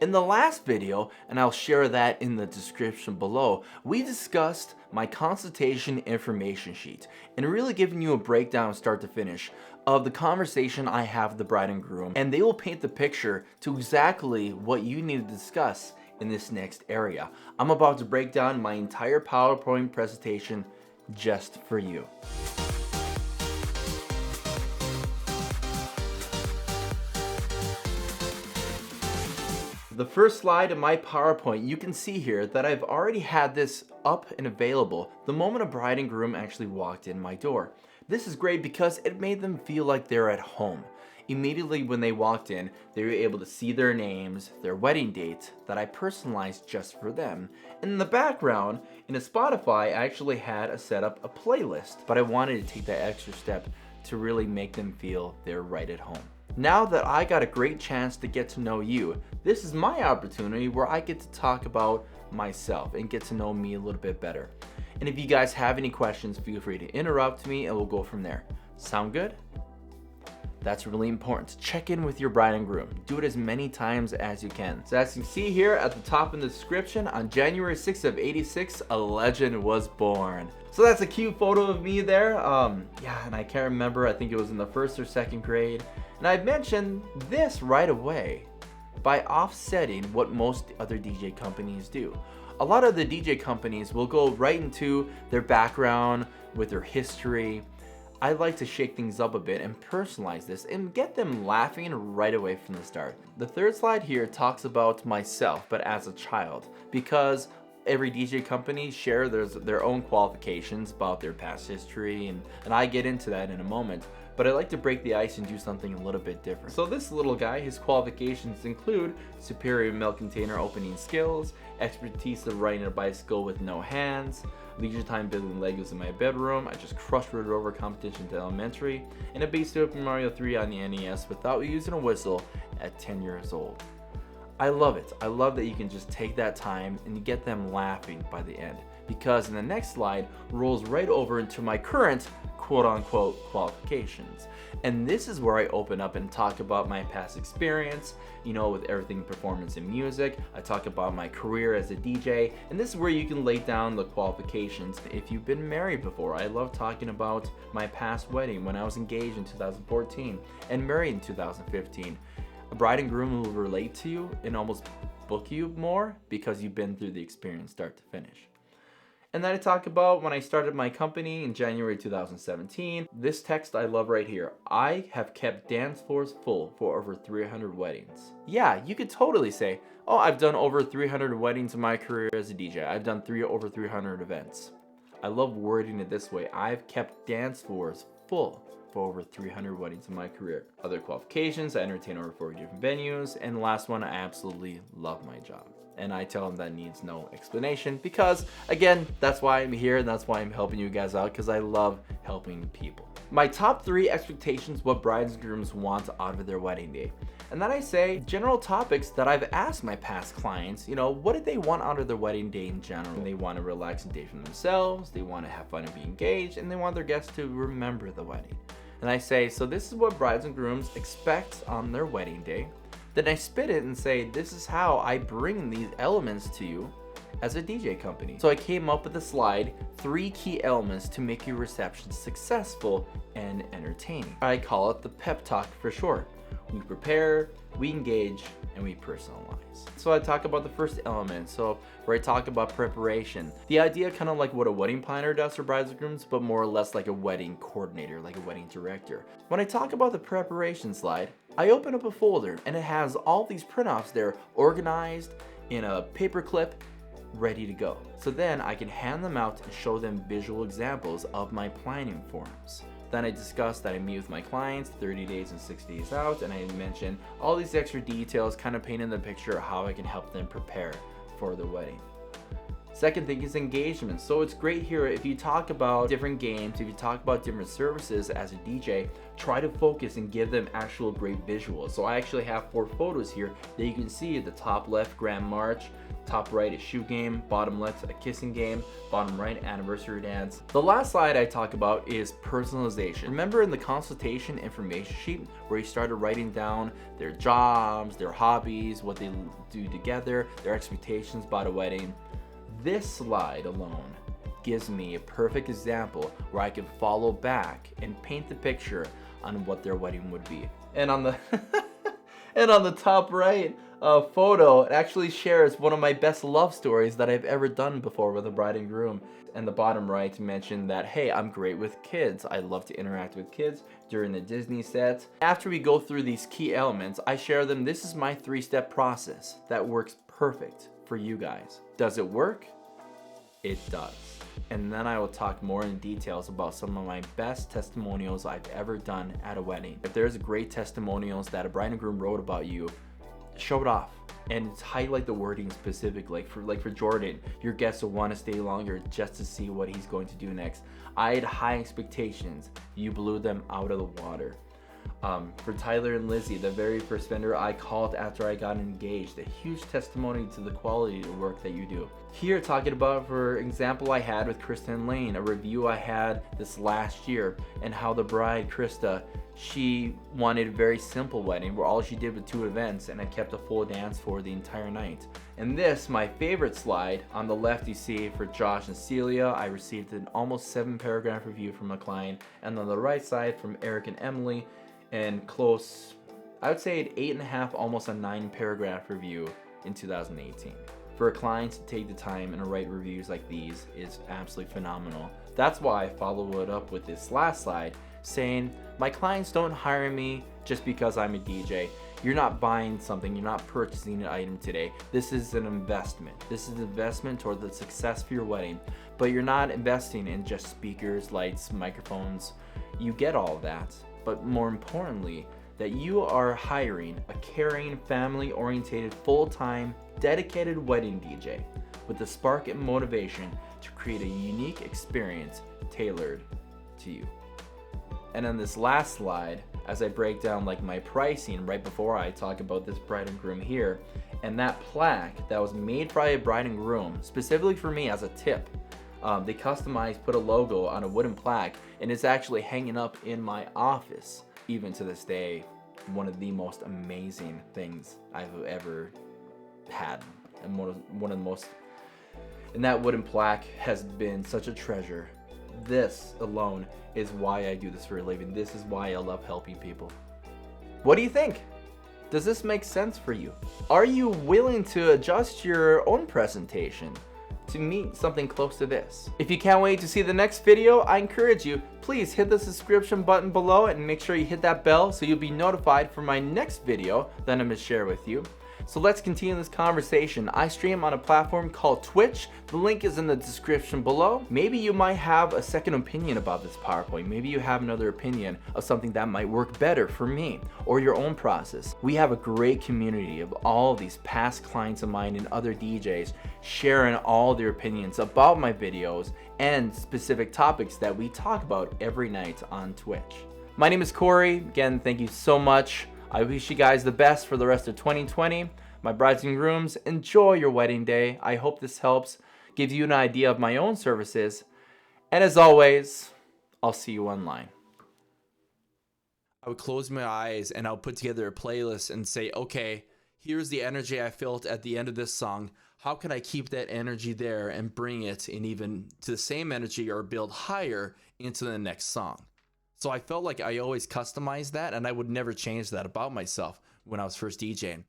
In the last video, and I'll share that in the description below, we discussed my consultation information sheet and really giving you a breakdown start to finish of the conversation I have with the bride and groom, and they will paint the picture to exactly what you need to discuss in this next area. I'm about to break down my entire PowerPoint presentation just for you. The first slide in my PowerPoint, you can see here that I've already had this up and available the moment a bride and groom actually walked in my door. This is great because it made them feel like they're at home. Immediately when they walked in, they were able to see their names, their wedding date that I personalized just for them. And in the background, in a Spotify, I actually had set up a playlist, but I wanted to take that extra step to really make them feel they're right at home. Now that I got a great chance to get to know you, this is my opportunity where I get to talk about myself and get to know me a little bit better. And if you guys have any questions, feel free to interrupt me and we'll go from there. Sound good? That's really important. Check in with your bride and groom. Do it as many times as you can. So as you can see here at the top in the description, on January 6th of '86, a legend was born. So that's a cute photo of me there. Yeah, and I can't remember, I think it was in the first or second grade. And I mentioned this right away by offsetting what most other DJ companies do. A lot of the DJ companies will go right into their background with their history. I like to shake things up a bit and personalize this and get them laughing right away from the start. The third slide here talks about myself, but as a child, because every DJ company share their own qualifications about their past history, and I get into that in a moment. But I like to break the ice and do something a little bit different. So this little guy, his qualifications include superior milk container opening skills, expertise of riding a bicycle with no hands, leisure time building Legos in my bedroom, I just crushed Red Rover competition to elementary, and I beat Super Mario 3 on the NES without using a whistle at 10 years old. I love it. I love that you can just take that time and you get them laughing by the end. Because in the next slide rolls right over into my current quote-unquote qualifications. And this is where I open up and talk about my past experience, with everything performance and music. I talk about my career as a DJ, and this is where you can lay down the qualifications if you've been married before. I love talking about my past wedding when I was engaged in 2014 and married in 2015. A bride and groom will relate to you and almost book you more because you've been through the experience start to finish. And then I talk about when I started my company in January 2017. This text I love right here. I have kept dance floors full for over 300 weddings. Yeah, you could totally say, oh, I've done over 300 weddings in my career as a DJ. I've done over 300 events. I love wording it this way. I've kept dance floors full for over 300 weddings in my career. Other qualifications, I entertain over 40 different venues. And the last one, I absolutely love my job. And I tell them that needs no explanation because, again, that's why I'm here and that's why I'm helping you guys out, because I love helping people. My top 3 expectations what brides and grooms want out of their wedding day. And then I say general topics that I've asked my past clients, what did they want out of their wedding day in general? They want to relax and date for themselves, they want to have fun and be engaged, and they want their guests to remember the wedding. And I say, so this is what brides and grooms expect on their wedding day. Then I spit it and say, this is how I bring these elements to you as a DJ company. So I came up with a slide, 3 key elements to make your reception successful and entertaining. I call it the pep talk for short. We prepare, we engage, and we personalize. So I talk about the first element, where I talk about preparation. The idea kind of like what a wedding planner does for brides and grooms, but more or less like a wedding coordinator, like a wedding director. When I talk about the preparation slide, I open up a folder and it has all these printouts there organized in a paper clip, ready to go. So then I can hand them out and show them visual examples of my planning forms. Then I discuss that I meet with my clients 30 days and 60 days out, and I mention all these extra details, kind of painting the picture of how I can help them prepare for the wedding. Second thing is engagement. So it's great here if you talk about different games, if you talk about different services as a DJ, try to focus and give them actual great visuals. So I actually have 4 photos here that you can see at the top left, Grand March, Top right is shoe game, bottom left a kissing game, bottom right anniversary dance. The last slide I talk about is personalization. Remember in the consultation information sheet where you started writing down their jobs, their hobbies, what they do together, their expectations about a wedding? This slide alone gives me a perfect example where I can follow back and paint the picture on what their wedding would be. And on the and on the top right photo, it actually shares one of my best love stories that I've ever done before with a bride and groom. And the bottom right mentioned that, hey, I'm great with kids. I love to interact with kids during the Disney sets. After we go through these key elements, I share them. This is my 3-step process that works perfect for you guys. Does it work? It does. And then I will talk more in details about some of my best testimonials I've ever done at a wedding. If there's great testimonials that a bride and groom wrote about you, show it off and highlight the wording specific. Like for Jordan, your guests will want to stay longer just to see what he's going to do next. I had high expectations. You blew them out of the water. For Tyler and Lizzie, the very first vendor I called after I got engaged, a huge testimony to the quality of the work that you do. Here, talking about, for example, I had with Krista and Lane, a review I had this last year, and how the bride, Krista, she wanted a very simple wedding where all she did was 2 events, and I kept a full dance for the entire night. And this, my favorite slide, on the left you see for Josh and Celia, I received an almost 7-paragraph review from a client, and on the right side from Eric and Emily, and close, I would say an 8.5, almost a 9-paragraph review in 2018. For a client to take the time and write reviews like these is absolutely phenomenal. That's why I follow it up with this last slide saying, my clients don't hire me just because I'm a DJ. You're not buying something, you're not purchasing an item today. This is an investment. This is an investment toward the success of your wedding, but you're not investing in just speakers, lights, microphones. You get all of that. But more importantly, that you are hiring a caring, family-oriented, full-time, dedicated wedding DJ with the spark and motivation to create a unique experience tailored to you. And on this last slide, as I break down like my pricing right before I talk about this bride and groom here, and that plaque that was made by a bride and groom, specifically for me as a tip, they customized, put a logo on a wooden plaque, and it's actually hanging up in my office even to this day. One of the most amazing things I've ever had, and one of the most, and that wooden plaque has been such a treasure. This alone is why I do this for a living. This is why I love helping people. What do you think? Does this make sense for you? Are you willing to adjust your own presentation to meet something close to this? If you can't wait to see the next video, I encourage you, please hit the subscription button below and make sure you hit that bell so you'll be notified for my next video that I'm going to share with you. So let's continue this conversation. I stream on a platform called Twitch. The link is in the description below. Maybe you might have a second opinion about this PowerPoint. Maybe you have another opinion of something that might work better for me or your own process. We have a great community of all these past clients of mine and other DJs sharing all their opinions about my videos and specific topics that we talk about every night on Twitch. My name is Corey. Again, thank you so much. I wish you guys the best for the rest of 2020. My brides and grooms, enjoy your wedding day. I hope this helps give you an idea of my own services. And as always, I'll see you online. I would close my eyes and I'll put together a playlist and say, okay, here's the energy I felt at the end of this song. How can I keep that energy there and bring it in even to the same energy or build higher into the next song? So I felt like I always customized that, and I would never change that about myself when I was first DJing.